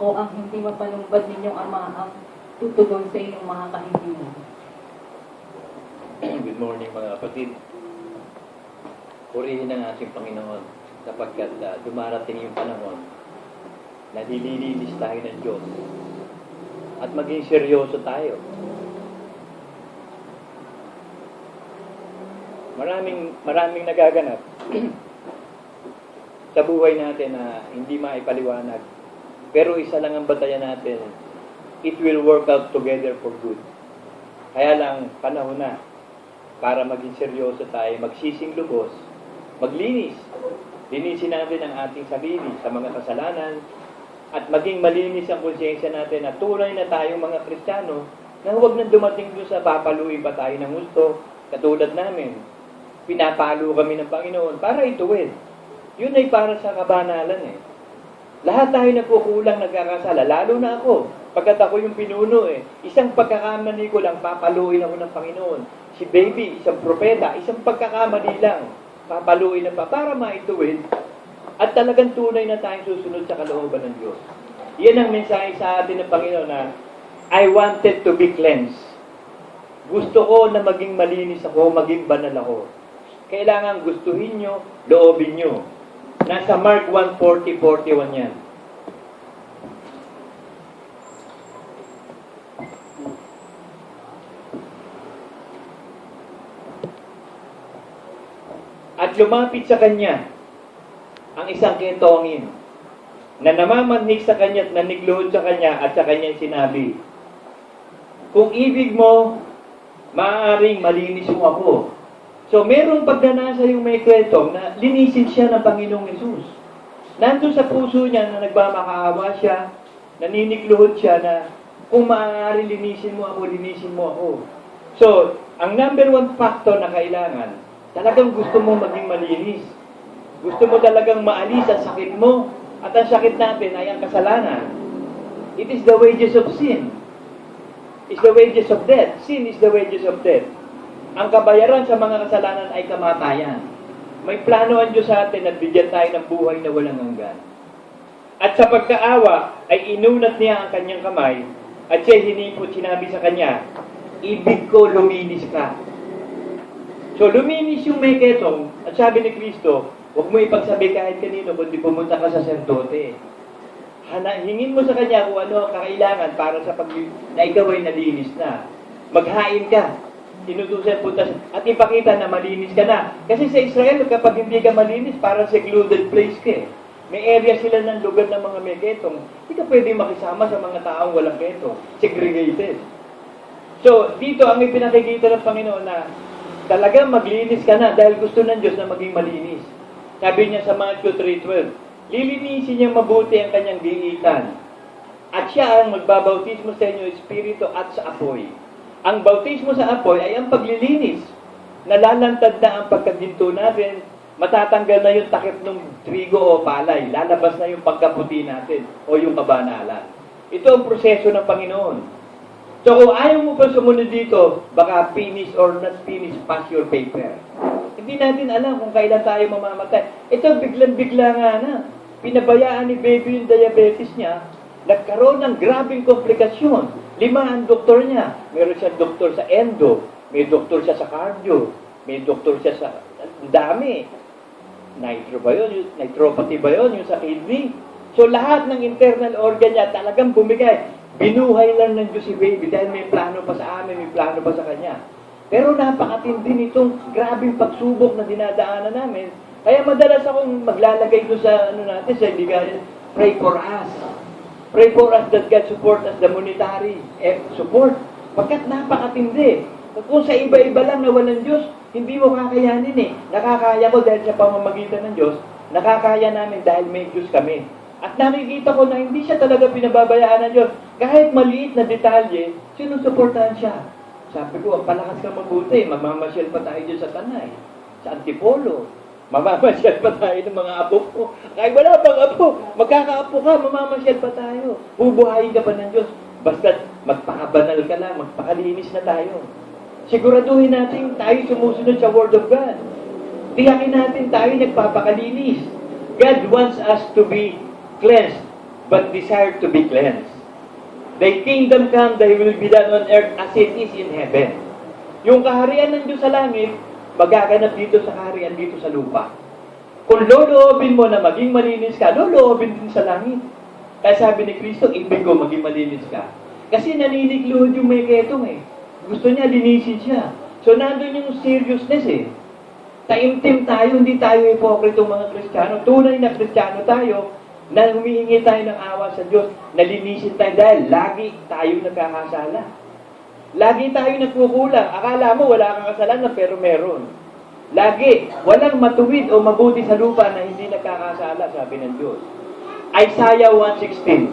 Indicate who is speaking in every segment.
Speaker 1: o ang hindi mapanumbad ninyong Ama ang tutugon sa inyong mga kahilingan.
Speaker 2: Good morning mga kapatid. Purihin ang ating Panginoon sapagkat dumarating yung panahon na nililinis tayo ng Diyos at maging seryoso tayo. Maraming nagaganap sa buhay natin na hindi maipaliwanag. Pero isa lang ang batayan natin, it will work out together for good. Kaya lang, panahon na para maging seryoso tayo, magsising lubos, maglinis. Linisin natin ang ating sarili sa mga kasalanan at maging malinis ang konsyensya natin na tunay na tayong mga Kristiyano na huwag nang dumating doon sa papaluin pa tayo ng gusto katulad namin. Pinapalo kami ng Panginoon para ituwid. Yun ay para sa kabanalan eh. Lahat tayo nagkukulang, nagkakasala, lalo na ako. Pagkat ako yung pinuno eh. Isang pagkakamali ko lang, papaluin ako ng Panginoon. Si baby, isang propeta, isang pagkakamali lang, papaluin na pa para maituwid. At talagang tunay na tayong susunod sa kalooban ng Diyos. Yan ang mensahe sa atin ng Panginoon na I wanted to be cleansed. Gusto ko na maging malinis ako, maging banal ako. Kailangan gustuhin nyo, loobin nyo. Nasa Mark 1:40-41 yan. At lumapit sa kanya ang isang ketongin na namamanhik sa kanya at nanigluhod sa kanya at sa kanya sinabi, kung ibig mo, maaaring malinis mo ako. So, merong pagdanasa yung may kwentong na linisin siya ng Panginoong Yesus. Nandun sa puso niya na nagmamakaawa siya, naninigluhod siya na kung maaari linisin mo ako. So, ang number one factor na kailangan, talagang gusto mo maging malinis. Gusto mo talagang maalis ang sakit mo. At ang sakit natin ay ang kasalanan. It is the wages of sin. It's the wages of death. Sin is the wages of death. Ang kabayaran sa mga kasalanan ay kamatayan. May plano ang Diyos sa atin at bigyan tayo ng buhay na walang hanggan. At sa pagkaawa ay inunat niya ang kanyang kamay at siya hinipot, sinabi sa kanya, ibig ko luminis ka. So luminis yung may ketong at sabi ni Kristo, huwag mo ipagsabi kahit kanino kundi pumunta ka sa serdote. Hingin mo sa kanya kung ano ang kakailangan para sa na ikaw ay nalinis na. Maghain ka. Inutusan punta at ipakita na malinis ka na. Kasi sa Israel, kapag hindi ka malinis, parang secluded place ka eh. May area sila ng lugar ng mga may ketong. Hindi ka pwede makisama sa mga taong walang ketong. Segregated. So, dito ang ipinakikita ng Panginoon na talagang maglinis ka na dahil gusto ng Diyos na maging malinis. Sabi niya sa Matthew 3:12, lilinisin niya mabuti ang kanyang giitan. At siya ang magbabautismo sa inyo, Espiritu at sa apoy. Ang bautismo sa apoy ay ang paglilinis. Nalalantad na ang pagkaginto natin. Matatanggal na yung takip ng trigo o palay. Lalabas na yung pagkaputi natin o yung kabanalan. Ito ang proseso ng Panginoon. So kung ayaw mo pa sumunod dito, baka finish or not finish, pass your paper. Hindi natin alam kung kailan tayo mamamatay. Ito biglang-bigla nga na. Pinabayaan ni baby yung diabetes niya. Nagkaroon ng grabing komplikasyon. 5 ang doktor niya. Meron siyang doktor sa endo, may doktor siya sa cardio, may doktor siya sa dami. Nitro ba yun? Nitropathy ba yun? Yung sa kidney. So lahat ng internal organ niya talagang bumigay. Binuhay lang ng Diyos si baby dahil may plano pa sa amin, may plano pa sa kanya. Pero napakatindi nitong grabing pagsubok na dinadaanan namin. Kaya madalas akong maglalagay doon sa natin, sa ligayan, pray for us. Pray for us that God support us the monetary support. Pagkat napakatindi. Kung sa iba-iba lang na walang Diyos, hindi mo kakayanin eh. Nakakaya ko dahil sa pamamagitan ng Diyos, nakakaya namin dahil may Diyos kami. At nakikita ko na hindi siya talaga pinababayaan ng Diyos. Kahit maliit na detalye, sinusuportahan siya. Sabi ko, palakas ka mabuti, mamamasyal pa tayo dyan sa Tanay, sa Antipolo. Mamamasyal pa tayo ng mga apo ko. Kahit wala pang apo, magkakaapo ka, mamamasyal pa tayo. Bubuhayin ka pa ng Diyos. Basta magpakabanal ka lang, magpakalinis na tayo. Siguraduhin natin tayo sumusunod sa Word of God. Tiyakin natin tayo nagpapakalinis. God wants us to be cleansed. but desire to be cleansed. Thy kingdom come, thy will be done on earth as it is in heaven. Yung kaharian ng Diyos sa langit, magaganap dito sa kaharian dito sa lupa. Kung loloobin mo na maging malinis ka, loloobin din sa langit. Kaya sabi ni Kristo, ibig ko maging malinis ka. Kasi naninikluhod yung may ketong eh. Gusto niya, linisin siya. So, nandun yung seriousness eh. Taimtim tayo, hindi tayo hipokritong mga Kristiyano. Tunay na Kristiyano tayo, na humihingi tayo ng awa sa Diyos, nalinisin tayo dahil lagi tayo nagkakasala. Lagi tayo nagkukulang. Akala mo wala kang kasalanan, pero meron. Lagi, walang matuwid o mabuti sa lupa na hindi nagkakasala, sabi ng Diyos. Isaiah 1:16.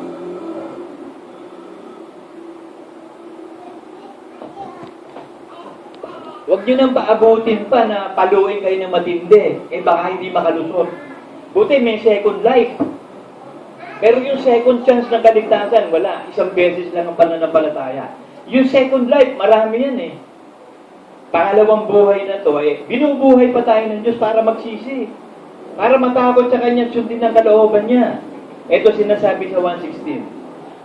Speaker 2: Huwag nyo nang paabutin pa na paluin kayo ng matindi. Eh baka hindi makalusot. Buti may second life. Pero yung second chance ng kaligtasan, wala. Isang beses lang ang pananampalataya. Yung second life, marami yan eh. Pangalawang buhay na to, eh, binubuhay pa tayo ng Diyos para magsisi. Para matakot sa Kanya, sundin ng kalooban niya. Ito sinasabi sa 1:16.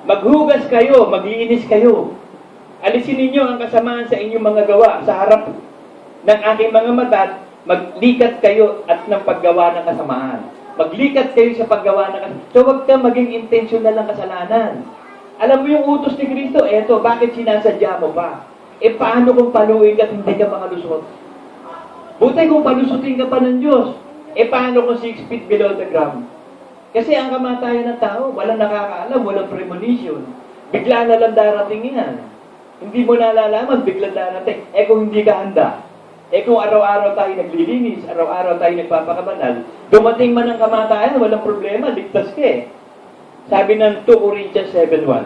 Speaker 2: Maghugas kayo, maglinis kayo. Alisin ninyo ang kasamaan sa inyong mga gawa sa harap ng aking mga mata, maglikat kayo at ng paggawa ng kasamaan. Maglikat kayo sa paggawa ng kasamaan. So, huwag ka maging intentional ng kasalanan. Alam mo yung utos ni Kristo, eto, bakit sinasadya mo pa? Eh, paano kung paluin ka at hindi ka makalusot? Buti kung palusutin ka pa ng Diyos. Eh, paano kung 6 feet below the ground? Kasi ang kamatayan ng tao, walang nakakaalam, walang premonition. Bigla na lang darating yan. Hindi mo nalalaman, bigla darating. Eh, kung hindi ka handa. Eh, kung araw-araw tayo naglilinis, araw-araw tayo nagpapakabanal, dumating man ang kamatayan, walang problema, ligtas ka eh. Sabi ng 2 Corinthians 7:1.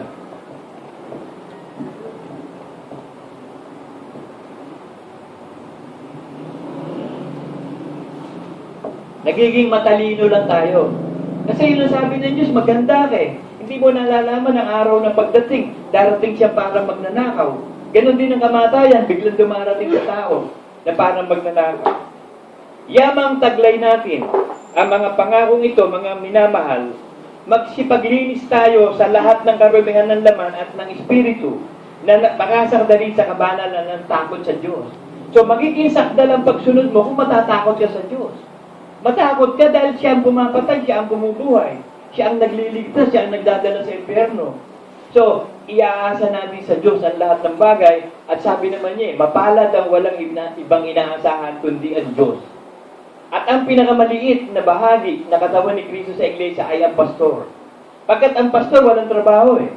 Speaker 2: Nagiging matalino lang tayo. Kasi yun ang sabi ng Diyos, maganda ka eh. Hindi mo nalalaman ang araw ng pagdating. Darating siya para magnanakaw. Ganon din ang kamatayan, biglang dumarating sa tao na parang magnanakaw. Yamang taglay natin ang mga pangakong ito, mga minamahal, magsipaglinis tayo sa lahat ng karumihan ng laman at ng espiritu na makasakdalin sa kabanalan ng takot sa Diyos. So magiging sakdal ang pagsunod mo kung matatakot ka sa Diyos. Matakot ka dahil siya ang pumapatay, siya ang bumubuhay, siya ang nagliligtas, siya ang nagdadala sa impyerno. So, iaasa natin sa Diyos ang lahat ng bagay at sabi naman niya, mapalad ang walang ibang inaasahan kundi ang Diyos. At ang pinakamaliit na bahagi na katawan ni Kristo sa iglesia ay ang pastor. Pagkat ang pastor walang trabaho eh.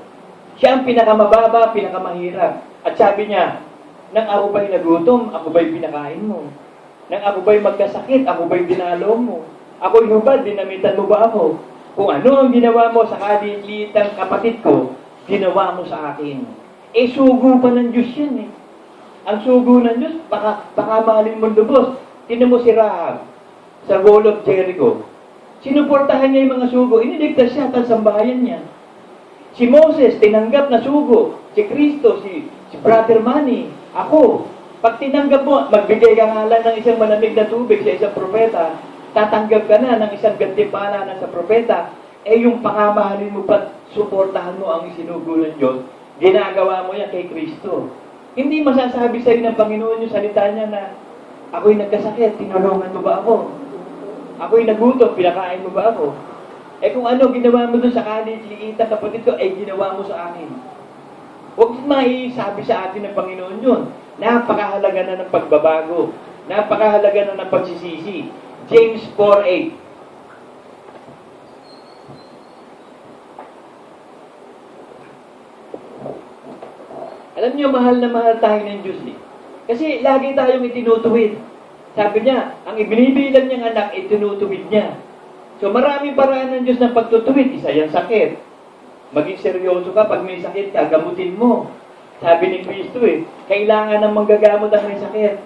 Speaker 2: Siya ang pinakamababa, pinakamahirap. At sabi niya, nang ako ba'y nagutom, ako ba'y pinakain mo? Nang ako ba'y magkasakit, ako ba'y dinalo mo? Ako'y hubad, dinamitan mo ba ako? Kung ano ang ginawa mo sa kaliliitang kapatid ko, ginawa mo sa akin. Eh, sugo pa ng Diyos yan eh. Ang sugo ng Diyos, baka mahalin mo lubos. Tinan mo si Rahab sa Wall of Jericho. Sinuportahan niya yung mga sugo. Iniligtas siya at sambahayan niya. Si Moses, tinanggap na sugo. Si Kristo, si Brother Manny, ako. Pag tinanggap mo, magbigay ka nga lang ng isang malamig na tubig sa isang propeta, tatanggap ka na ng isang gantimpalanan sa propeta, eh yung pakamahalin mo pa, suportahan mo ang isinugo ng Diyos, ginagawa mo yan kay Kristo. Hindi masasabi sa'yo ng Panginoon yung salita niya na, ako'y nagkasakit, tinulungan mo ba ako? Ako'y nagutom, pinakain mo ba ako? Eh kung ano ginawa mo doon sa kaliliitang kapatid ko, eh ginawa mo sa akin. Huwag maisabi sa atin ng Panginoon yun. Napakahalaga na ng pagbabago. Napakahalaga na ng pagsisisi. James 4:8. Alam niyo, mahal na mahal tayo ng Diyos eh. Kasi lagi tayong itinutuwid. Sabi niya, ang ibinibilang niyang anak, itinutuwid niya. So maraming paraan ng Diyos ng pagtutuwid. Isa yung sakit. Maging seryoso ka, pag may sakit ka, gamutin mo. Sabi ni Kristo eh, kailangan ng manggagamot ang may sakit.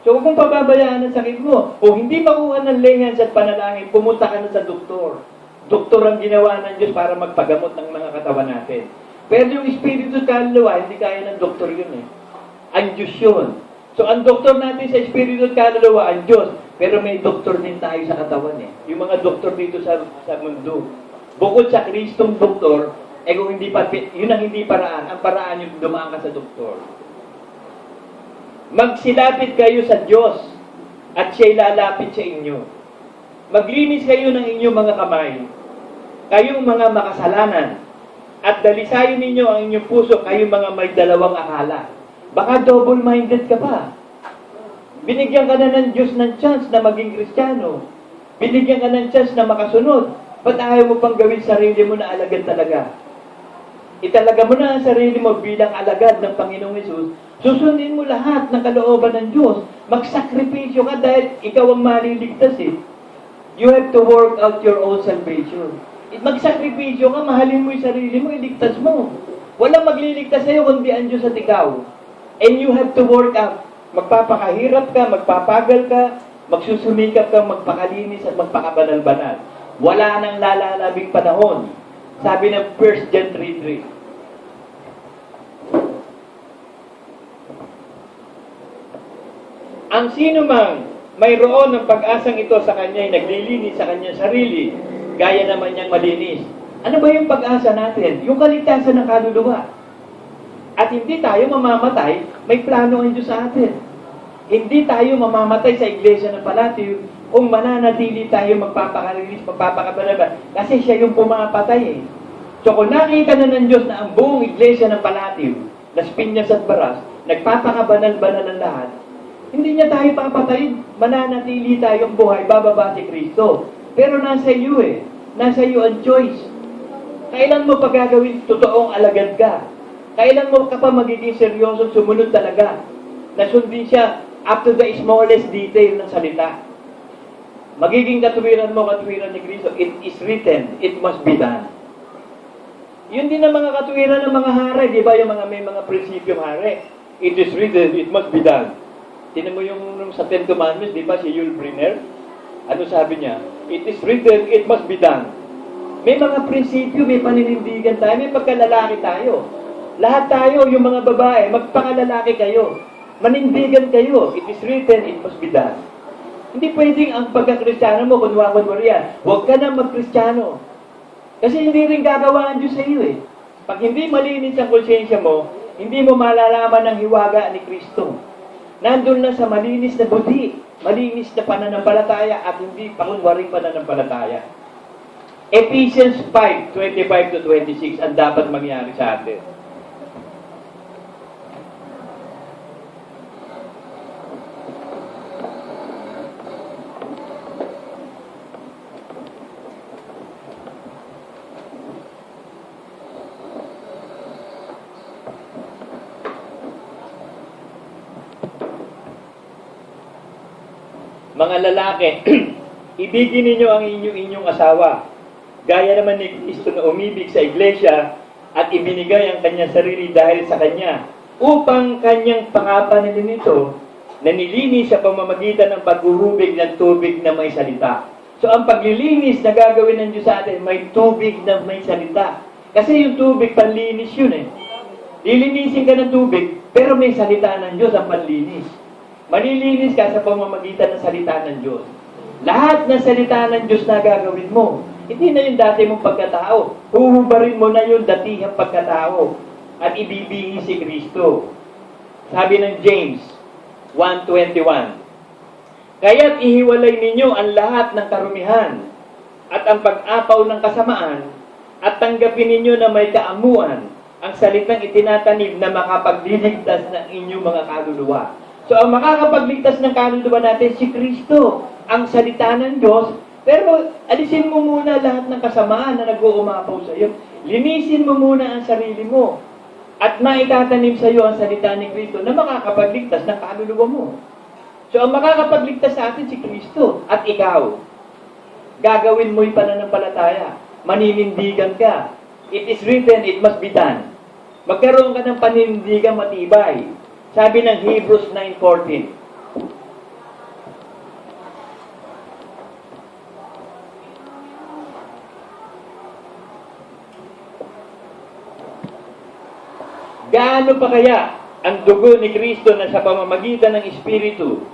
Speaker 2: So huwag mong pababayaan ang sakit mo. Kung hindi makuha ng lehens at panalangin, pumunta ka na sa doktor. Doktor ang ginawa ng Diyos para magpagamot ng mga katawan natin. Pero yung espiritu kaluluwa, hindi kaya ng doktor yun eh. Ang Diyos yun. So ang doktor natin sa espiritu at kaluluwa, ang Diyos. Pero may doktor din tayo sa katawan eh. Yung mga doktor dito sa mundo. bukod sa Kristong doktor, kung hindi pa, yun ang hindi paraan. Ang paraan yung dumaan ka sa doktor. Magsilapit kayo sa Diyos at siya'y lalapit sa inyo. Maglinis kayo ng inyong mga kamay, kayong mga makasalanan, at dalisayin ninyo ang inyong puso, kayong mga may dalawang akala. Baka double-minded ka pa. Binigyan ka na ng Diyos ng chance na maging Kristiyano. Binigyan ka ng chance na makasunod. Ba't ayaw mo pang gawin sarili mo na alagad talaga? Italaga mo na ang sarili mo bilang alagad ng Panginoong Hesus. Susundin mo lahat ng kalooban ng Diyos. Magsakripisyo ka dahil ikaw ang maliligtas eh. You have to work out your own salvation. Magsakripisyo ka, mahalin mo yung sarili mo, iligtas mo. Walang magliligtas sa'yo kundi ang Diyos at ikaw. And you have to work out. Magpapakahirap ka, magpapagal ka, magsusumikap ka, magpakalinis at magpakabanal-banal. Wala nang lalalabing panahon. Sabi ng 1 John 3:3. Ang sino mang mayroon ng pag-asang ito sa kanya ay naglilinis sa kanyang sarili, gaya naman niyang malinis. Ano ba yung pag-asa natin? Yung kaligtasan ng kaluluwa. At hindi tayo mamamatay, may plano ang Diyos sa atin. Hindi tayo mamamatay sa iglesia ng Palatio kung mananatili tayo magpapakalinis, magpapakabanal, kasi siya yung pumapatay eh. So kung nakita na ng Diyos na ang buong iglesia ng Palatio, Las Piñas at Baras, nagpapakabanal-banal ang lahat, hindi niya tayo papatayin, mananatili tayong buhay, bababa si Kristo. Pero nasa iyo eh, nasa iyo ang choice. Kailan mo pa gagawin totoong alagad ka? Kailan mo ka pa magiging seryoso, sumunod talaga? Nasundin siya up to the smallest detail ng salita. Magiging katwiran mo, katwiran ni Kristo. It is written, it must be done. Yun din ang mga katwiran ng mga hari, di ba? Yung mga may mga prinsipyong hari. It is written, it must be done. Tinan mo yung sa Ten Commandments, di ba? Si Yul Brynner, ano sabi niya? It is written, it must be done. May mga prinsipyo, may paninindigan tayo, may pagkalalaki tayo. Lahat tayo, yung mga babae, magpakalalaki kayo. Manindigan kayo. It is written, it must be done. Hindi pwedeng ang pagkakristyano mo, kunwari yan. Huwag ka na magkristyano. Kasi hindi rin gagawa ang Diyos sa iyo eh. Pag hindi malinis ang konsyensya mo, hindi mo malalaman ang hiwaga ni Kristo. Nandun na sa malinis na buti, malinis na pananampalataya at hindi pakunwaring pananampalataya. Ephesians 5:25-26 ang dapat mangyari sa atin. Mga lalaki, ibigin ninyo ang inyong asawa. Gaya naman ni Kristo na umibig sa iglesia at ibinigay ang kanyang sarili dahil sa kanya upang kanyang pangapanalin nito na nilinis sa pamamagitan ng paghuhubig ng tubig na may salita. So ang paglilinis na gagawin ng Diyos sa atin, may tubig na may salita. Kasi yung tubig, panlinis yun eh. Lilinisin ka ng tubig, pero may salita ng Diyos ang panlinis. Malilinis ka sa pamamagitan ng salita ng Diyos. Lahat ng salita ng Diyos na gagawin mo, hindi na yung dati mong pagkatao. Huhubarin mo na yung datihang pagkatao at ibibigin si Kristo. Sabi ng James 1:21, kaya't ihiwalay ninyo ang lahat ng karumihan at ang pag-apaw ng kasamaan at tanggapin ninyo na may kaamuan ang salitang itinatanim na makapagliligtas ng inyong mga kaluluwa. So, ang makakapagligtas ng kaluluwa natin, si Kristo, ang salita ng Diyos, pero alisin mo muna lahat ng kasamaan na nag-uumapaw sa iyo. Linisin mo muna ang sarili mo. At maitatanim sa iyo ang salita ni Kristo na makakapagligtas ng kaluluwa mo. So, ang makakapagligtas sa atin si Kristo at ikaw. Gagawin mo yung pananampalataya. Maninindigan ka. It is written, it must be done. Magkaroon ka ng paninindigan matibay. Sabi ng Hebrews 9:14. Gaano pa kaya ang dugo ni Kristo na sa pamamagitan ng Espiritu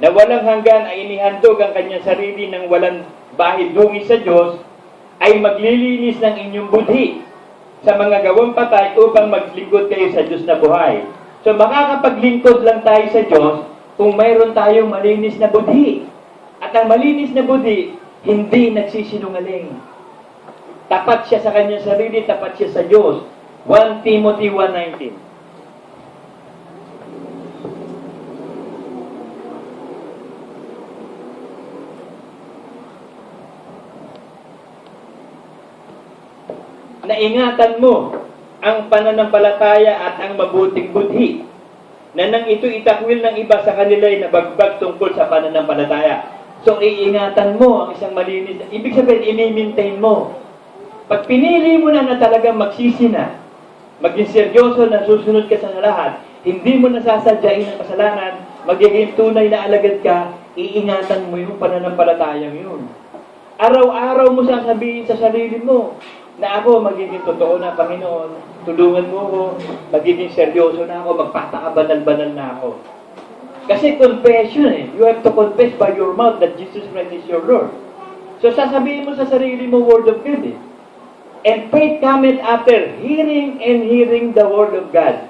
Speaker 2: na walang hanggan ay inihandog ang kanyang sarili ng walang bahid dungis sa Diyos ay maglilinis ng inyong budhi sa mga gawang patay upang maglingkod kayo sa Diyos na buhay. So makakapaglingkod lang tayo sa Diyos kung mayroon tayong malinis na budhi. At ang malinis na budhi, hindi nagsisinungaling. Tapat siya sa kanyang sarili, tapat siya sa Diyos. 1 Timothy 1:19. Naingatan mo ang pananampalataya at ang mabuting budhi na nang ito itakwil ng iba sa kanila ay nabagbag tungkol sa pananampalataya. So, iingatan mo ang isang malinis. Ibig sabihin, ini-maintain mo. Pag pinili mo na talagang magsisina, maging seryoso na susunod ka sa lahat, hindi mo nasasadyain ang kasalanan, magiging tunay na alagad ka, iingatan mo yung pananampalatayang yun. Araw-araw mo sasabihin sa sarili mo, na ako magiging totoo na Panginoon, tulungan mo ako, magiging seryoso na ako, magpatakabanal-banal na ako. Kasi confession you have to confess by your mouth that Jesus Christ is your Lord. So sasabihin mo sa sarili mo, Word of God And faith cometh after hearing and hearing the Word of God.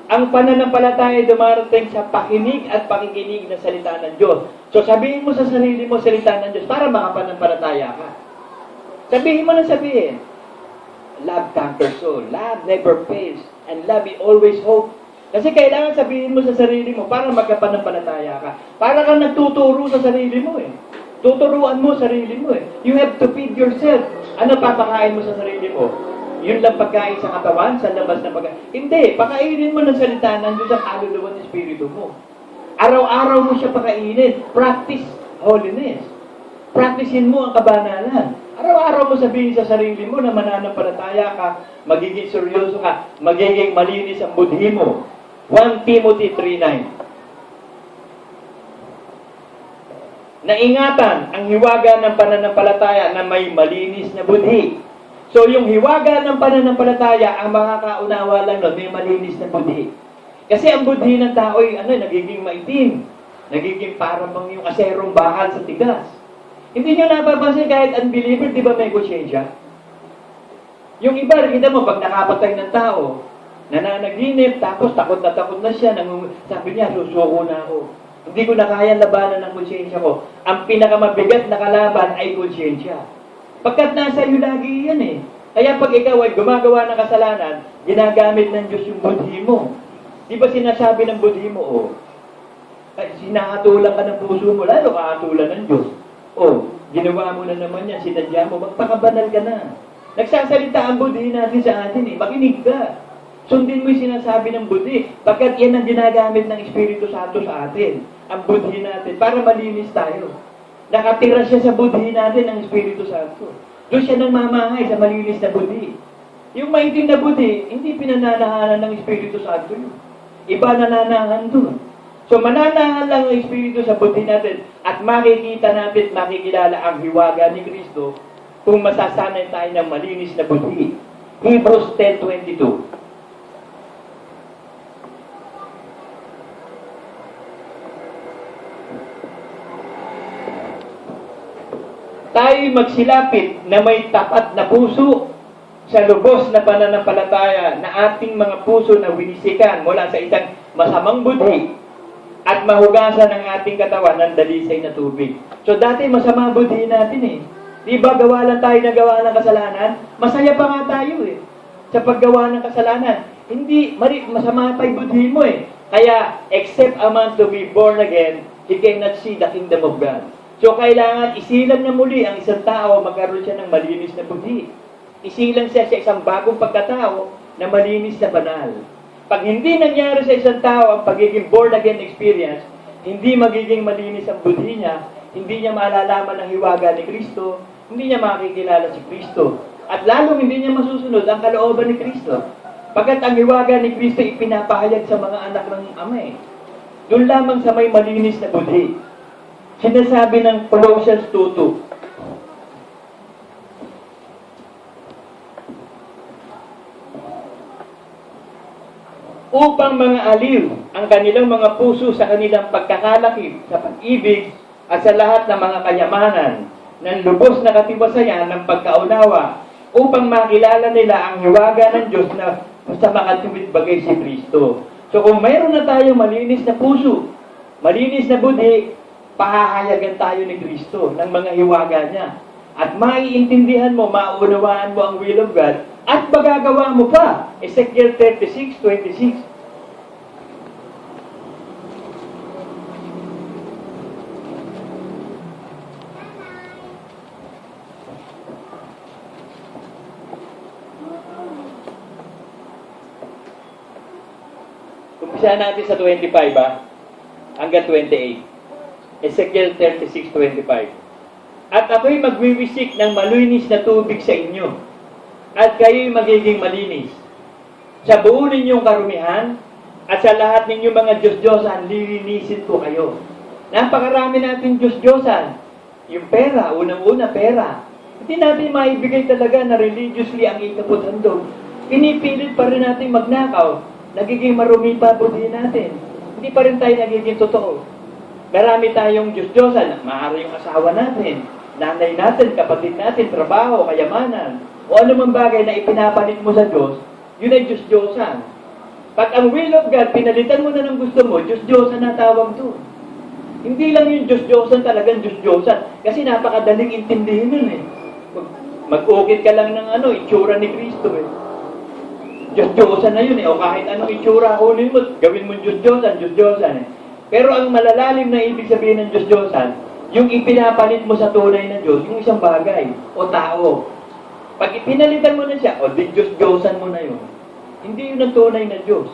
Speaker 2: Ang pananampalataya dumarating sa pakinig at pakikinig ng salita ng Diyos. So sabihin mo sa sarili mo salita ng Diyos para makapanampalataya ka. Sabihin mo na sabihin, love conquers all. Love never fails. And love always hope. Kasi kailangan sabihin mo sa sarili mo para magkapanampalataya ka. Para kang nagtuturo sa sarili mo Tuturuan mo sarili mo You have to feed yourself. Ano papakain mo sa sarili mo? Yun lang pagkain sa katawan, sa labas na pagkain. Hindi, pakainin mo ng salita ng Diyos ang kaluluwa ng Espiritu mo. Araw-araw mo siya pakainin. Practice holiness. Practicein mo ang kabanalan. Araw-araw mo sabihin sa sarili mo na mananampalataya ka, magiging seryoso ka, magiging malinis ang budhi mo. 1 Timothy 3:9. Naingatan ang hiwaga ng pananampalataya na may malinis na budhi. So yung hiwaga ng pananampalataya, ang makakaunawa lang nun, may malinis na budhi. Kasi ang budhi ng tao ay nagiging maitim. Nagiging parang yung aserong bakal sa tigas. Hindi nyo napapansin kahit unbeliever, di ba may konsyensya? Yung iba, kita mo, pag nakapatay ng tao, nananaginip, tapos takot na siya, sabi niya, susuko na ako. Hindi ko na kaya labanan ng konsyensya ko. Ang pinakamabigat na kalaban ay konsyensya. Pagkat nasa iyo lagi yan Kaya pag ikaw ay gumagawa ng kasalanan, ginagamit ng Diyos yung budhi mo. Di ba sinasabi ng budhi mo, sinahatulan ka ng puso mo, lalo kahatulan ng Diyos. Ginawa mo na naman yan, sinadya mo, magpakabanal ka na. Nagsasalita ang budhi natin sa atin makinig ka. Sundin mo yung sinasabi ng budhi, pagkat yan ang ginagamit ng Espiritu Santo sa atin, ang budhi natin, para malinis tayo. Nakatira siya sa budhi natin ng Espiritu Santo. Doon siya nang mamangay sa malinis na budhi. Yung maitim na budhi, hindi pinananahanan ng Espiritu Santo yun. Iba nananahan doon. So mananahan lang ang Espiritu sa budhi natin at makikita natin, makikilala ang hiwaga ni Kristo kung masasanay tayo ng malinis na budhi. Hebrews 10:22. Tayo magsilapit na may tapat na puso sa lubos na pananampalataya na ating mga puso na winisikan mula sa isang masamang budhi at mahugasan ng ating katawan ng dalisay na tubig. So dati masama budhi natin Di ba gawa lang tayo na gawa ng kasalanan? Masaya pa nga tayo sa paggawa ng kasalanan. Hindi, masama pa yung budhi mo Kaya, except a man to be born again, he cannot see the kingdom of God. So kailangan isilang na muli ang isang tao, magkaroon siya ng malinis na budhi. Isilang siya sa isang bagong pagkatao na malinis na banal. Pag hindi nangyari sa isang tao ang pagiging born-again experience, hindi magiging malinis ang budhi niya, hindi niya malalaman ang hiwaga ni Kristo, hindi niya makikilala si Kristo. At lalong hindi niya masusunod ang kalooban ni Kristo. Pagkat ang hiwaga ni Kristo ipinapahayag sa mga anak ng Ama Doon lamang sa may malinis na budhi. Sinasabi ng Colossians 2:2, upang mga aliw ang kanilang mga puso sa kanilang pagkakalakip sa pag-ibig at sa lahat ng mga kayamanan ng lubos na katiwasayan ng pagkaunawa upang makilala nila ang hiwaga ng Diyos na sa makatuwid bagay si Kristo. So kung mayroon na tayong malinis na puso, malinis na budhi, pahahayagan tayo ni Kristo ng mga hiwaga niya. At maiintindihan mo, maunawaan mo ang will of God, at magagawa mo pa. Ezekiel 36:26. Umpisa natin sa 25 hanggang 28. Ezekiel 36:25. At ako'y magwiwisik ng maluinis na tubig sa inyo, at kayo'y magiging malinis. Sa buo ninyong karumihan, at sa lahat ninyong mga Diyos-Diyosan, lilinisin ko kayo. Napakarami natin Diyos-Diyosan. Yung pera, unang-una pera. Hindi natin maibigay talaga na religiously ang ikaputhandog. Pinipilit pa rin natin magnakaw. Nagiging marumi pa budhi natin. Hindi pa rin tayo nagiging totoo. Marami tayong Diyos-Diyosan. Maaari yung asawa natin, nanay natin, kapatid natin, trabaho, kayamanan, o anumang bagay na ipinapalit mo sa Diyos, yun ay Diyos-Diyosan. Pag ang will of God, pinalitan mo na ng gusto mo, Diyos-Diyosan na tawag doon. Hindi lang yung Diyos-Diyosan talagang Diyos-Diyosan. Kasi napakadaling intindihin nun eh. Mag-ukit ka lang ng itsura ni Kristo eh. Diyos-Diyosan na yun eh. O kahit anong itsura kunin mo, gawin mo Diyos-Diyosan, Diyos-Diyosan eh. Pero ang malalalim na ibig sabihin ng Diyos-Diyosan, yung ipinapalit mo sa tunay na Diyos, yung isang bagay o tao. Pag ipinalitan mo na siya, o di Diyos-Diyosan mo na yun. Hindi yun ang tunay na Diyos.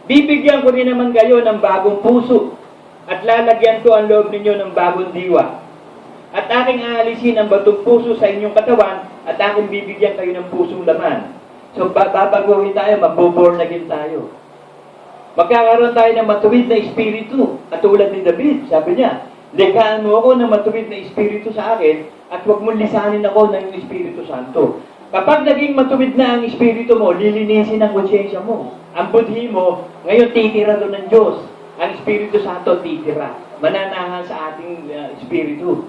Speaker 2: Bibigyan ko rin naman kayo ng bagong puso at lalagyan ko ang loob ninyo ng bagong diwa. At aking aalisin ang batong puso sa inyong katawan at aking bibigyan kayo ng pusong laman. So babaguhin tayo, maboborn again tayo. Magkakaroon tayo ng matuwid na espiritu. Katulad ni David, sabi niya, likhaan mo ako ng matuwid na espiritu sa akin at huwag mong lisanin ako ng Espiritu Santo. Kapag naging matuwid na ang espiritu mo, lilinisin ang konsyensya mo. Ang budhi mo, ngayon titira doon ng Diyos. Ang Espiritu Santo titira. Mananahan sa ating espiritu.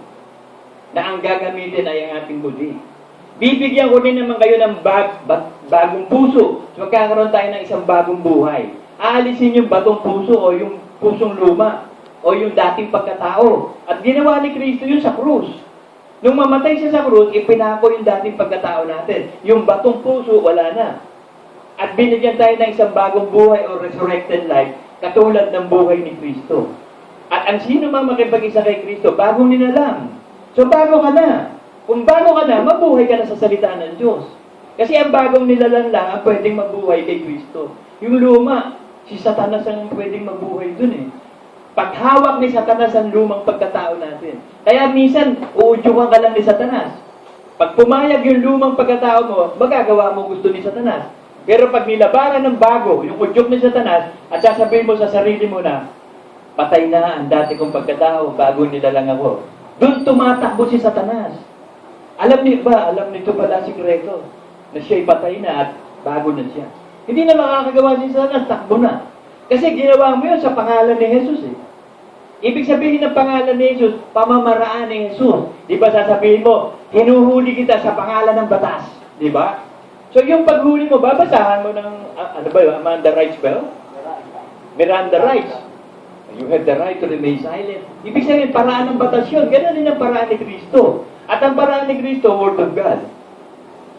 Speaker 2: Na ang gagamitin ay ang ating budhi. Bibigyan ko din naman kayo ng bagong puso. So magkakaroon tayo ng isang bagong buhay. Aalisin yung batong puso o yung pusong luma o yung dating pagkatao. At ginawa ni Kristo yun sa krus. Nung mamatay siya sa krus, ipinako yung dating pagkatao natin. Yung batong puso, wala na. At binigyan tayo ng isang bagong buhay o resurrected life, katulad ng buhay ni Kristo. At ang sino mang makipag-isa kay Kristo, bagong nilalang. So bago ka na. Kung bago ka na, mabuhay ka na sa salita ng Diyos. Kasi ang bagong nilalang lang ang pwedeng mabuhay kay Kristo. Yung luma, si Satanas ang pwedeng mabuhay dun eh. Paghawak ni Satanas ang lumang pagkatao natin. Kaya minsan, uudyukan ka lang ni Satanas. Pag pumayag yung lumang pagkatao mo, magagawa mo gusto ni Satanas. Pero pag nilabanan ng bago, yung udyok ni Satanas, at sasabihin mo sa sarili mo na, patay na ang dati kong pagkatao, bago nilalang ako. Doon tumatakbo si Satanas. Alam nito pala sikreto, na siya'y patay na at bago na siya. Hindi na makakagawa si Satanas, takbo na. Kasi ginawa mo yun sa pangalan ni Jesus eh. Ibig sabihin ng pangalan ni Jesus, pamamaraan ni Jesus. Di ba sasabihin mo, hinuhuli kita sa pangalan ng batas. Di ba? So yung paghuli mo, babasahan mo ng, Amanda rights ba? Miranda rights. You have the right to remain silent. Ibig sabihin, paraan ng batas yun. Ganun din ang paraan ni Kristo. At ang paraan ni Kristo, Word of God.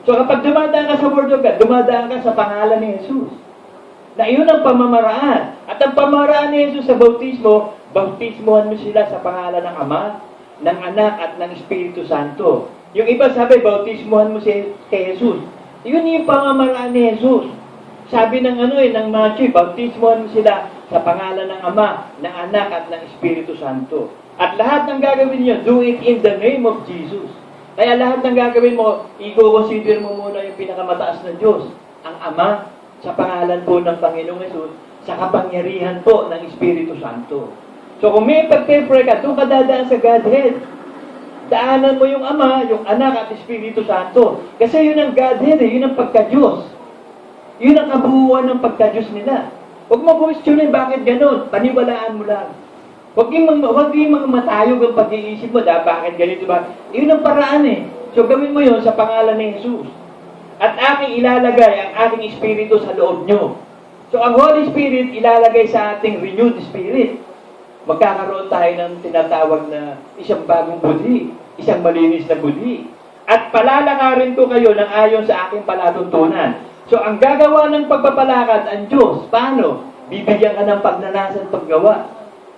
Speaker 2: So kapag dumadaan ka sa Word of God, dumadaan ka sa pangalan ni Jesus. Na iyon ang pamamaraan. At ang pamamaraan ni Jesus sa bautismo, bautismohan mo sila sa pangalan ng Ama, ng Anak, at ng Espiritu Santo. Yung iba sabi, bautismohan mo kay Jesus. Yun yung pamamaraan ni Jesus. Sabi ng ng Matthew, bautismohan mo sila sa pangalan ng Ama, ng Anak, at ng Espiritu Santo. At lahat ng gagawin niyo, do it in the name of Jesus. Kaya lahat ng gagawin mo, i-consider mo muna yung pinakamataas na Diyos, ang Ama, sa pangalan po ng Panginoong Hesus, sa kapangyarihan po ng Espiritu Santo. So kung may pag-pray ka, doon ka dadaan sa Godhead. Daanan mo yung Ama, yung Anak at Espiritu Santo. Kasi yun ang Godhead, yun ang pagka-Diyos. Yun ang kabuuan ng pagka-Diyos nila. Huwag mo questionin bakit ganun. Paniwalaan mo lang. Huwag yung mga matayog ang pag-iisip mo, bakit ganito ba? Yun ang paraan eh. So gawin mo yun sa pangalan ni Jesus. At aking ilalagay ang aking espiritu sa loob nyo. So ang Holy Spirit ilalagay sa ating renewed spirit. Magkakaroon tayo ng tinatawag na isang bagong budhi, isang malinis na budhi. At palalakarin ko kayo ng ayon sa aking palatuntunan. So ang gagawa ng pagpapalakad ang Diyos. Paano? Bibigyan ka ng pagnanasang paggawa.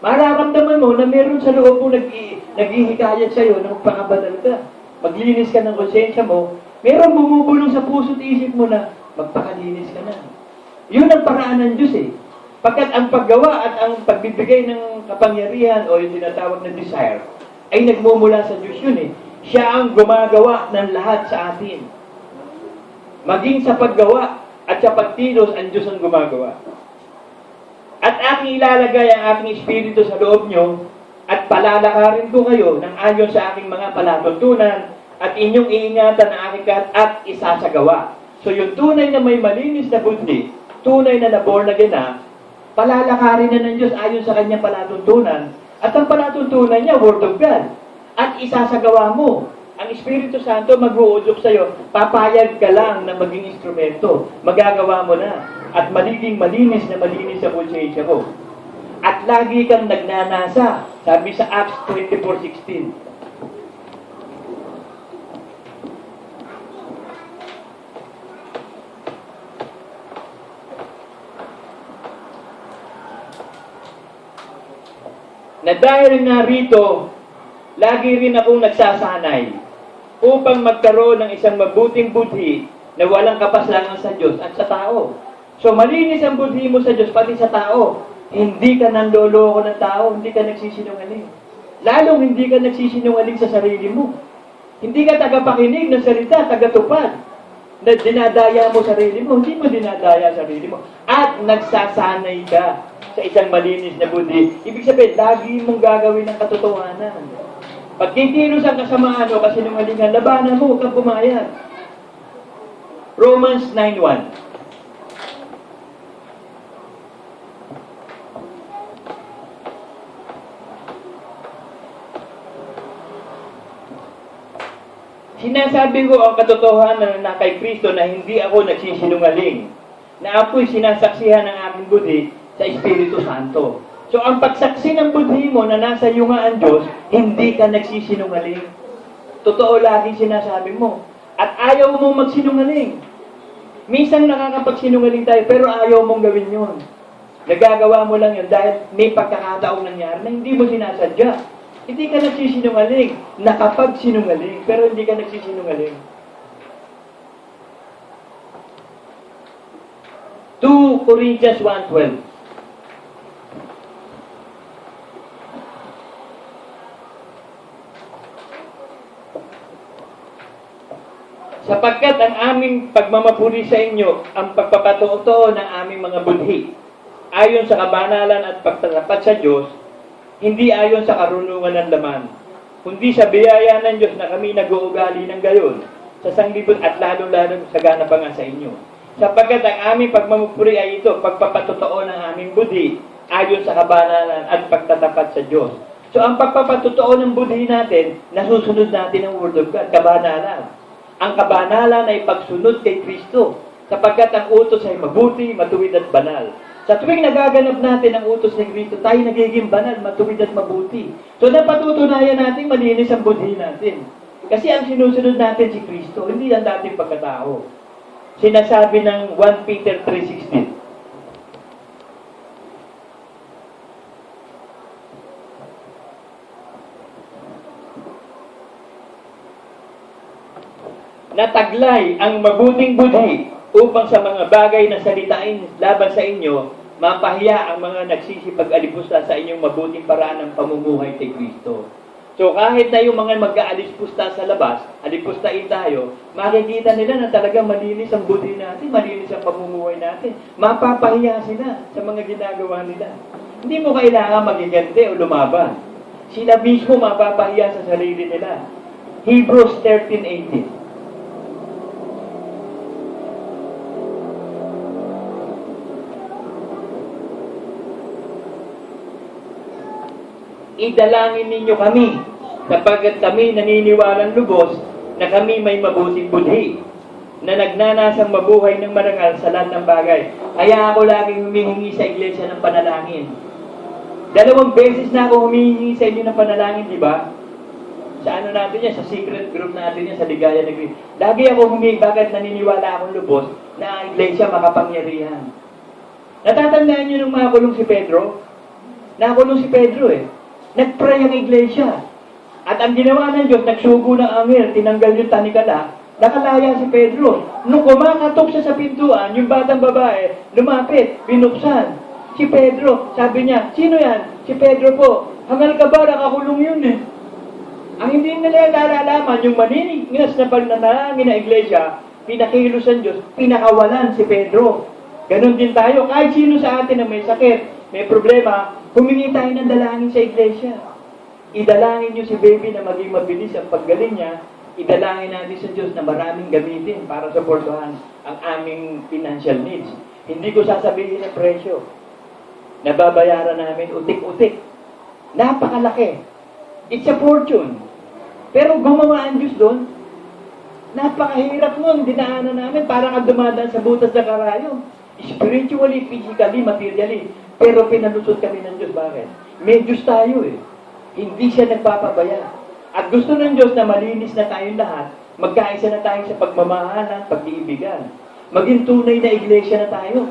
Speaker 2: Mararamdaman mo na meron sa loob mo naghihikayat sa'yo na magpakabadal ka. Maglinis ka ng konsensya mo. Meron bumubulong sa puso't isip mo na magpakalinis ka na. Yun ang paraan ng Diyos eh. Pagkat ang paggawa at ang pagbibigay ng kapangyarihan o yung tinatawag na desire ay nagmumula sa Diyos yun eh. Siya ang gumagawa ng lahat sa atin. Maging sa paggawa at sa pagtilos, ang Diyos ang gumagawa. At aking ilalagay ang aking espiritu sa loob nyo at palalakarin ko kayo ng ayon sa aking mga palatuntunan at inyong iingatan ang aking at isasagawa. So yung tunay na may malinis na budhi, tunay na born again na, palalakarin na ng Diyos ayon sa kanyang palatuntunan at ang palatuntunan niya, Word of God. At isasagawa mo. Ang Espiritu Santo mag-uudyok sa'yo, papayag ka lang na maging instrumento. Magagawa mo na. At magiging malinis na malinis sa konsensya mo. At lagi kang nagnanasa. Sabi sa Acts 24:16. Na dahil nga rito, lagi rin akong nagsasanay upang magkaroon ng isang mabuting budhi na walang kapaslangan sa Diyos at sa tao. So malinis ang budhi mo sa Diyos pati sa tao. Hindi ka nanloloko ng tao, hindi ka nagsisinungaling. Lalong hindi ka nagsisinungaling sa sarili mo. Hindi ka tagapakinig ng salita, tagatupad. Na dinadaya mo sarili mo, hindi mo dinadaya sarili mo. At nagsasanay ka sa isang malinis na budhi. Ibig sabihin, lagi mong gagawin ang katotohanan. Pag kikilos ang kasamaan o kasinungalingan, labanan mo, huwag kang pumayag. Romans 9:1. Sinasabi ko ang katotohanan na kay Kristo na hindi ako nagsisinungaling, na ako'y sinasaksihan ng aking budhi sa Espiritu Santo. So, ang pagsaksi ng budhi mo na nasa iyo nga ang Diyos, hindi ka nagsisinungaling. Totoo lagi sinasabi mo. At ayaw mong magsinungaling. Minsan nakakapagsinungaling tayo, pero ayaw mong gawin yun. Nagagawa mo lang yun dahil may pagkakataong nangyari na hindi mo sinasadya. Hindi ka nagsisinungaling. Nakapagsinungaling, pero hindi ka nagsisinungaling. 2 Corinthians 1:12. Sapagkat ang aming pagmamapuri sa inyo, ang pagpapatuto ng aming mga budhi, ayon sa kabanalan at pagtatapat sa Diyos, hindi ayon sa karunungan ng laman, kundi sa biyaya ng Diyos na kami nag-uugali ng gayon, sa sanglibot at lalong-lalong sagana pa nga sa inyo. Sapagkat ang aming pagmamapuri ay ito, pagpapatuto ng aming budhi, ayon sa kabanalan at pagtatapat sa Diyos. So ang pagpapatuto ng budhi natin, nasusunod natin ang Word of God, kabanalan. Ang kabanalan ay pagsunod kay Kristo, sapagkat ang utos ay mabuti, matuwid at banal. Sa tuwing nagaganap natin ang utos ng Kristo, tayo nagiging banal, matuwid at mabuti. So napatutunayan natin malinis ang budhi natin. Kasi ang sinusunod natin si Kristo, hindi ang dating pagkatao. Sinasabi ng 1 Peter 3:16. Nataglay ang mabuting budhi upang sa mga bagay na salitain laban sa inyo, mapahiya ang mga nagsisipag-alipusta sa inyong mabuting paraan ng pamumuhay kay Kristo. So kahit na yung mga mag-aalispusta sa labas, alipustain tayo, makikita nila na talagang malinis ang budhi natin, malinis ang pamumuhay natin. Mapapahiya sila sa mga ginagawa nila. Hindi mo kailangan magigante o lumaban. Sila mismo mapapahiya sa sarili nila. Hebrews 13:18. idalangin ninyo kami, sapagkat kami naniniwalang lubos na kami may mabuting budhi, na nagnanasang mabuhay ng marangal sa lahat ng bagay. Kaya ako laging humihingi sa iglesia ng panalangin. 2 beses na ako humihingi sa inyo ng panalangin, di ba? Sa ano natin yan, sa secret group natin yan, sa Ligaya Negri. Lagi ako humihingi, bakit naniniwala akong lubos na ang iglesia makapangyarihan. Natatandaan nyo nung makakulong si Pedro? Nakakulong si Pedro eh. Nagpray ang iglesia. At ang ginawa ng Diyos, nagsugo ng angel, tinanggal yung tanikala, nakalaya si Pedro. Nung kumakatok siya sa pintuan, yung batang babae, lumapit, binuksan. Si Pedro, sabi niya, sino yan? Si Pedro po. Hangal ka ba, nakakulong yun eh. Ang hindi nila nalalaman, yung maninignas na pagnanalangin na iglesia, pinakilos ang Diyos, pinakawalan si Pedro. Ganon din tayo. Kahit sino sa atin na may sakit, may problema, humingi tayo ng dalangin sa iglesia. Idalangin niyo si baby na maging mabilis ang paggaling niya. Idalangin natin sa Diyos na maraming gamitin para suportahan ang aming financial needs. Hindi ko sasabihin ang presyo. Nababayaran namin utik-utik. Napakalaki. It's a fortune. Pero gumawa ang Diyos doon. Napakahirap nun. Dinaanan namin. Parang ang dumadaan sa butas ng karayo. Spiritually, physically, materially. Pero pinalusot kami ng Diyos. Bakit? May Diyos tayo eh. Hindi siya nagpapabaya. At gusto ng Diyos na malinis na tayong lahat. Magkaisa na tayo sa pagmamahalan, pag-iibigan. Maging tunay na iglesia na tayo.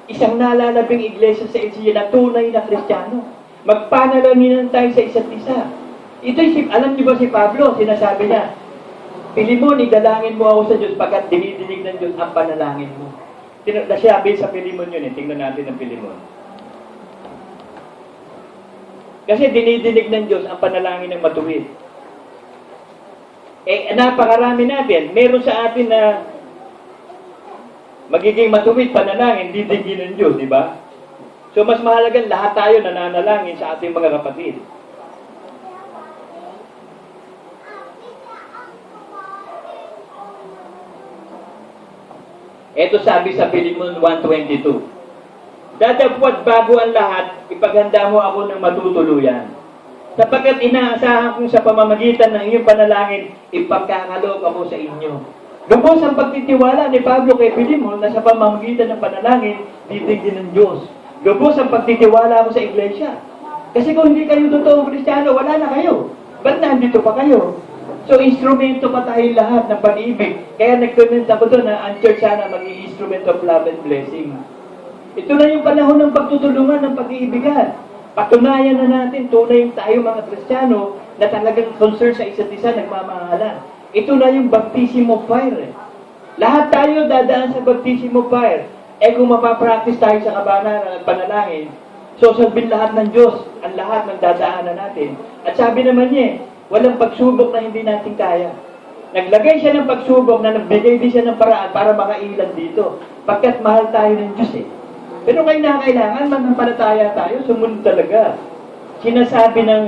Speaker 2: Isang nalalabing iglesia sa iglesia na tunay na Kristiyano. Magpanalanginan tayo sa isa't isa. Ito'y, alam niyo ba si Pablo, sinasabi niya, Pilimon, idalangin mo ako sa Diyos pagkat dinidinig ng Diyos ang panalangin mo. Nasabi sa Pilimon yun eh. Tingnan natin ang Pilimon. Kasi dinidinig ng Diyos ang panalangin ng matuwid. Eh, napakarami natin. Meron sa atin na magiging matuwid panalangin, didigin ng Diyos, di ba? So, mas mahalagang lahat tayo nananalangin sa ating mga kapatid. Ito sabi sa Pilimon 1:22. Dadapwat bago ang lahat, ipaghanda mo ako ng matutuluyan. Sapagkat inaasahan kong sa pamamagitan ng iyong panalangin, ipagkakaloob ako sa inyo. Lubos ang pagtitiwala ni Pablo kay Pilimon na sa pamamagitan ng panalangin, titigin ng Diyos. Lubos ang pagtitiwala ako sa iglesia. Kasi kung hindi kayo totoong Kristiyano, wala na kayo. Ba't nandito pa kayo? So, instrumento pa tayo lahat ng pag-ibig. Kaya nag-comment ako doon na ang church sana maging instrument of love and blessing. Ito na yung panahon ng pagtutulungan ng pag-iibigan. Patunayan na natin, tunay tayo mga Kristiyano na talagang concern sa isa't isa, nagmamahalan. Ito na yung baptism of fire. Lahat tayo dadaan sa baptism of fire. Eh kung mapapractice tayo sa kabanalan at panalangin, so sabihin lahat ng Diyos, ang lahat ng dadaanan natin. At sabi naman niya, walang pagsubok na hindi natin kaya. Naglagay siya ng pagsubok na nagbigay din siya ng paraan para makailan dito. Pagkat mahal tayo ng Diyos eh. Pero kailangan, manampalataya tayo, sumunod talaga. Sinasabi ng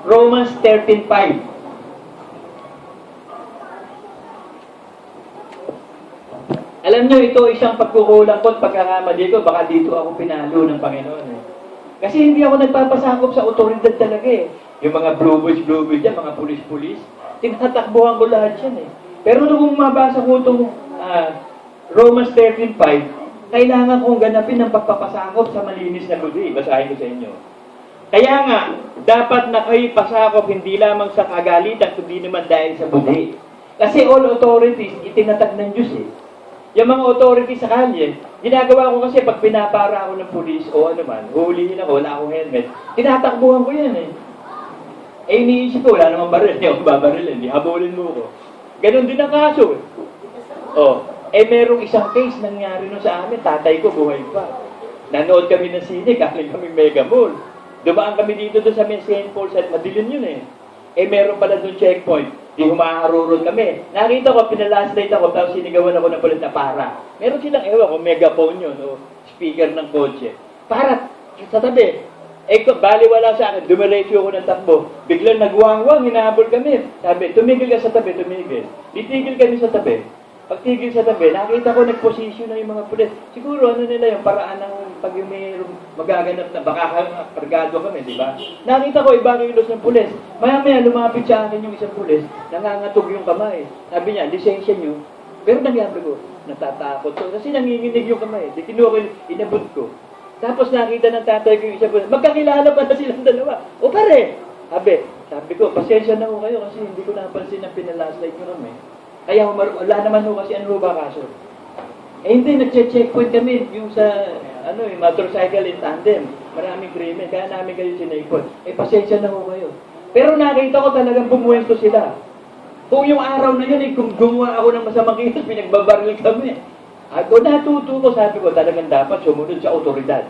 Speaker 2: Romans 13:5. Alam nyo, ito isang pagkukulang ko at pagkakamali ko, baka dito ako pinalo ng Panginoon eh. Kasi hindi ako nagpapasakop sa otoridad talaga eh. Yung mga blue boys dyan, mga pulis-pulis, tinatakbuhan ko lahat yan eh. Pero nung mabasa ko itong Romans 13:5, kailangan kong ganapin ng pagpapasakop sa malinis na budhi. Basahin ko sa inyo. Kaya nga, dapat na kayo pasakop hindi lamang sa kagalitan, kundi naman dahil sa budhi. Kasi all authorities, itinatag ng Diyos eh. Yung mga authorities sa kalye, ginagawa ko kasi pag pinapara ako ng pulis o ano man, huhulihin ako, wala akong helmet, tinatakbuhan ko yan eh. Eh, iniisip ko, wala namang baril. Hindi ako babarilin. Habulin mo ko. Ganon din ang kaso. Oh, eh, merong isang case nangyari nun sa amin. Tatay ko, buhay pa. Nanood kami ng sine, kaling kami Mega Mall. Dumaan kami dito doon sa St. Paul's at madilim yun eh. Eh, meron pala doon checkpoint. Di humaharurot kami. Nakita ko, pinalast light ako, tapos sinigawan ako ng palit na para. Meron silang, ewan ko, megaphone yun, o speaker ng kotse. Para, sa tabi. Eh, baliwala sa akin, dumiretso ako ng takbo. Biglang nagwangwang, hinahabol kami. Sabi, tumigil ka sa tabi, tumigil. Titigil kami sa tabi. Pagtigil sa tabi, nakita ko nag-position na yung mga pulis. Siguro ano nila yung paraan ng pag yung may magaganap na baka kargado kami, di ba? Nakita ko iba yung ilos ng pulis. Maya-maya lumapit sa akin yung isang pulis, nangangatog yung kamay. Sabi niya, lisensya niyo. Pero nangyari ko, natatakot ko. Kasi nanginginig yung kamay. Di kinuha ko, inabot ko. Tapos nakita ng tatay ko yung isang pulis. Magkakilala pa na silang dalawa. O pare, sabi ko, pasensya na ko kayo kasi hindi ko napansin na pinalastay ko naman. Kaya wala naman ho kasi ano ba kaso? Hindi, nag-checkpoint kami yung sa yung motorcycle in tandem. Maraming krimen, kaya namin kayo sinaipon. Pasensya na ho kayo. Pero nakita ko talagang bumuwento sila. Kung yung araw na yun, kung gumawa ako ng masamang kilos, pinagbabaril kami. Ako natuto ko, sabi ko, talagang dapat sumunod sa otoridad.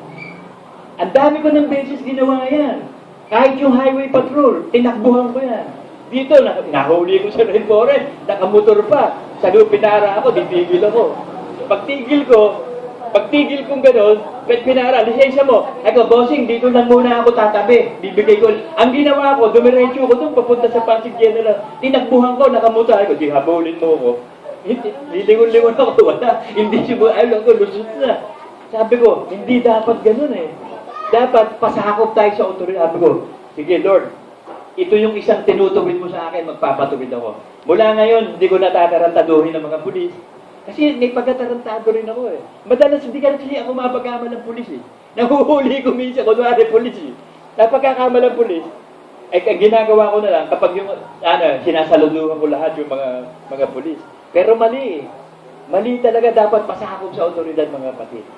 Speaker 2: Ang dami ko ng beses ginawa yan. Kahit yung highway patrol, tinakbuhan ko yan. Dito, nahuli ko sa Red Forest, nakamotor pa. Sa pinara ako, titigil ako. Pagtigil kong gano'n, pinara, lisensya mo. Ako, bossing, dito lang muna ako tatabi. Bibigay ko. Ang ginawa ko, dumiretso ko doon, papunta sa Pasig General. Tinakbuhan ko, nakamotor. Ako, di habulin mo ko. Lilingon-lingon ako, wala. Hindi siya, alam ko, lusot na. Sabi ko, hindi dapat gano'n eh. Dapat pasakop tayo sa otoridad. Sabi ko, sige Lord, ito yung isang tinutuwid mo sa akin, magpapatuwid ako. Mula ngayon, hindi ko natatarantaduhin ng mga pulis. Kasi may pagkatarantado rin ako eh. Madalas hindi ka kasi ako mapagkamal ng pulis eh. Nahuhuli ko minsan, kunwari pulis eh. Napagkakamal ng pulis, ang ginagawa ko na lang, kapag yung, sinasaluduhan ko lahat yung mga pulis. Pero mali eh. Mali talaga dapat pasakop sa otoridad mga kapatid.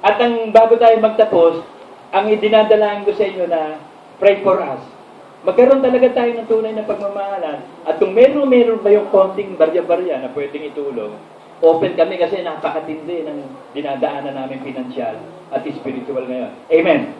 Speaker 2: At bago tayo magtapos, ang idinadalahan ko sa inyo na pray for us. Magkaroon talaga tayo ng tunay na pagmamahalan. At kung meron ba yung konting barya-barya na pwedeng itulong, open kami kasi napakatindi ng dinadaanan namin pinansyal at spiritual ngayon. Amen.